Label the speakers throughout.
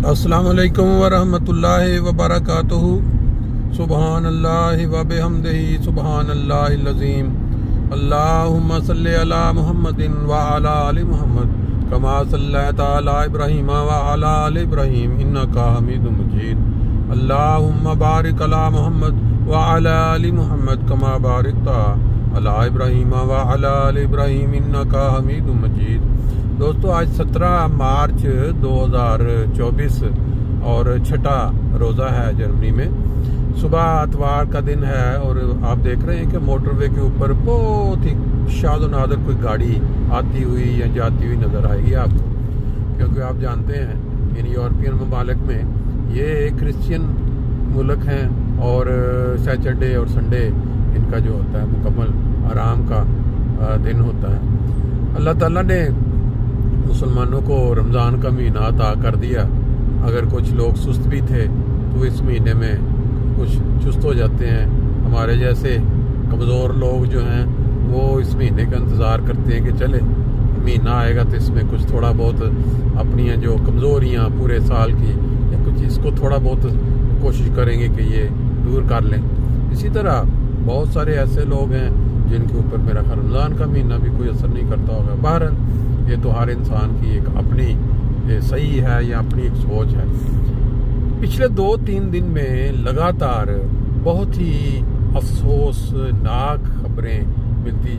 Speaker 1: अस्सलामुअलैकुम वरहमतुल्लाहि वबरकातुहू। सुबहानल्लाहि व बिहम्दिही सुबहानल्लाहिल अज़ीम। अल्लाहुम्मा सल्लि अला मुहम्मदिन व अला आलि मुहम्मद कमा सल्लैता अला इब्राहीम व अला आलि इब्राहीम इन्नका हमीदुम मजीद। अल्लाहुम्मा बारिक अला मुहम्मद व अला आलि मुहम्मद कमा बारकता अला इब्राहीम व अला आलि इब्राहीम इन्नका हमीदुम मजीद। दोस्तों, आज 17 मार्च 2024 और छठा रोज़ा है जर्मनी में। सुबह इतवार का दिन है और आप देख रहे हैं कि मोटरवे के ऊपर बहुत ही शादो नादर कोई गाड़ी आती हुई या जाती हुई नज़र आएगी आपको, क्योंकि आप जानते हैं इन यूरोपियन ममालिक में ये क्रिश्चियन मुल्क हैं और सैटरडे और संडे इनका जो होता है मुकम्मल आराम का दिन होता है। अल्लाह ताला ने मुसलमानों को रमज़ान का महीना अता कर दिया। अगर कुछ लोग सुस्त भी थे तो इस महीने में कुछ चुस्त हो जाते हैं। हमारे जैसे कमज़ोर लोग जो हैं वो इस महीने का इंतज़ार करते हैं कि चले महीना आएगा तो इसमें कुछ थोड़ा बहुत अपनी जो कमज़ोरियाँ पूरे साल की या कुछ इसको थोड़ा बहुत कोशिश करेंगे कि ये दूर कर लें। इसी तरह बहुत सारे ऐसे लोग हैं जिनके ऊपर मेरा रमज़ान का महीना भी कोई असर नहीं करता होगा। बहरहाल ये तो हर इंसान की एक अपनी सही है या अपनी एक सोच है। पिछले 2-3 दिन में लगातार बहुत ही अफसोसनाक खबरें मिलती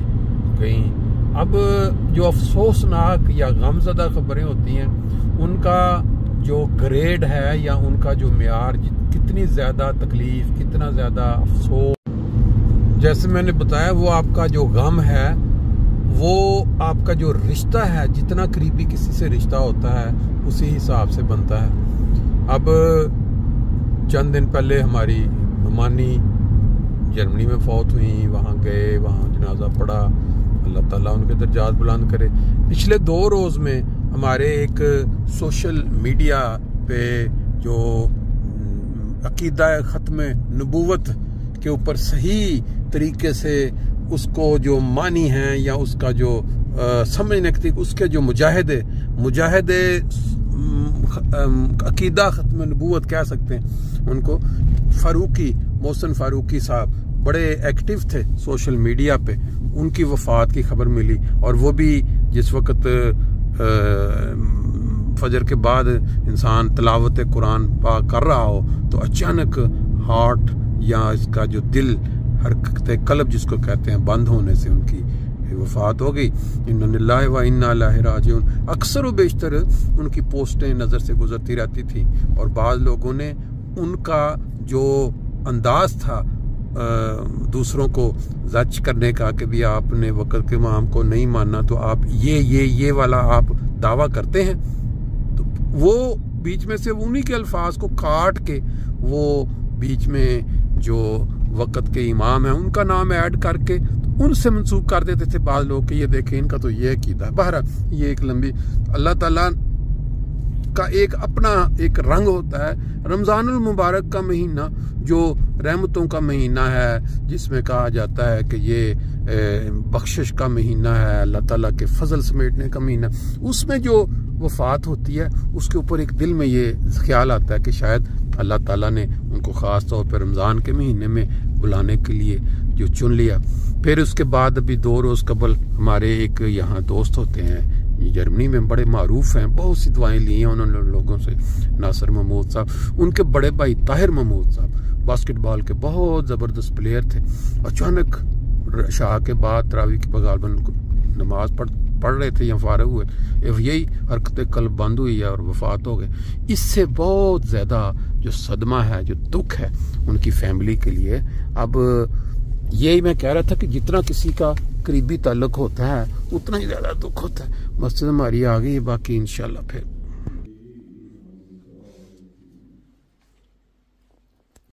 Speaker 1: गईं। अब जो अफसोसनाक या गमज़दा खबरें होती हैं उनका जो ग्रेड है या उनका जो मेयार, कितनी ज़्यादा तकलीफ, कितना ज़्यादा अफसोस, जैसे मैंने बताया वो आपका जो गम है वो आपका जो रिश्ता है, जितना करीबी किसी से रिश्ता होता है उसी हिसाब से बनता है। अब चंद दिन पहले हमारी मानी जर्मनी में फौत हुई, वहाँ गए, वहाँ जनाजा पड़ा, अल्लाह ताला उनके दर्जात बुलंद करे। पिछले 2 रोज़ में हमारे एक सोशल मीडिया पे जो अकीदा ख़त्म नबूवत के ऊपर सही तरीके से उसको जो मानी है या उसका जो समझने की उसके जो मुजाहिदे अकीदा ख़त्म नबूवत कह सकते हैं उनको, मोहसिन फारूकी साहब बड़े एक्टिव थे सोशल मीडिया पे। उनकी वफ़ात की खबर मिली और वो भी जिस वक़्त फजर के बाद इंसान तिलावत कुरान पाक कर रहा हो तो अचानक हार्ट या इसका जो दिल हरकत कल्ब जिसको कहते हैं बंद होने से उनकी वफ़ात हो गई। इन्ना लिल्लाहि व इन्ना इलैहि राजिऊन। अक्सर व बेशतर उनकी पोस्टें नज़र से गुजरती रहती थी और बाज़ लोगों ने उनका जो अंदाज़ था दूसरों को जज करने का कि भी आपने वक़्त के इमाम को नहीं मानना तो आप ये वाला आप दावा करते हैं, तो वो बीच में से उन्हीं के अल्फाज को काट के वो बीच में जो वक़्त के इमाम हैं उनका नाम ऐड करके उनसे मंसूब कर देते थे बाज़ लोग कि ये देखें इनका तो ये अकीदा है। बहरहाल ये एक लंबी, अल्लाह ताला का एक अपना एक रंग होता है। रमज़ानुल मुबारक का महीना जो रहमतों का महीना है, जिसमें कहा जाता है कि ये बख्शिश का महीना है, अल्लाह ताला के फजल समेटने का महीना, उसमें जो वफ़ात होती है उसके ऊपर एक दिल में ये ख्याल आता है कि शायद अल्लाह ताला ने उनको ख़ास तौर पर रमज़ान के महीने में बुलाने के लिए जो चुन लिया। फिर उसके बाद अभी 2 रोज़ कबल हमारे एक यहाँ दोस्त होते हैं जर्मनी में, बड़े मारूफ हैं, बहुत सी दुआएं ली हैं उन्होंने लोगों से, नासिर महमूद साहब। उनके बड़े भाई ताहिर महमूद साहब बास्केटबॉल के बहुत ज़बरदस्त प्लेयर थे। अचानक शाह के बाद तरावी की बगालबन नमाज पढ़ रहे थे या फारग हुए, यही हरकत कल्ब बंद हुई है और वफ़ात हो गए। इससे बहुत ज़्यादा जो सदमा है, जो दुख है उनकी फैमिली के लिए। अब यही मैं कह रहा था कि जितना किसी का करीबी ताल्लुक होता है उतना ही ज़्यादा दुख होता है। मस्जिद हमारी आ गई है, बाकी इंशाल्लाह फिर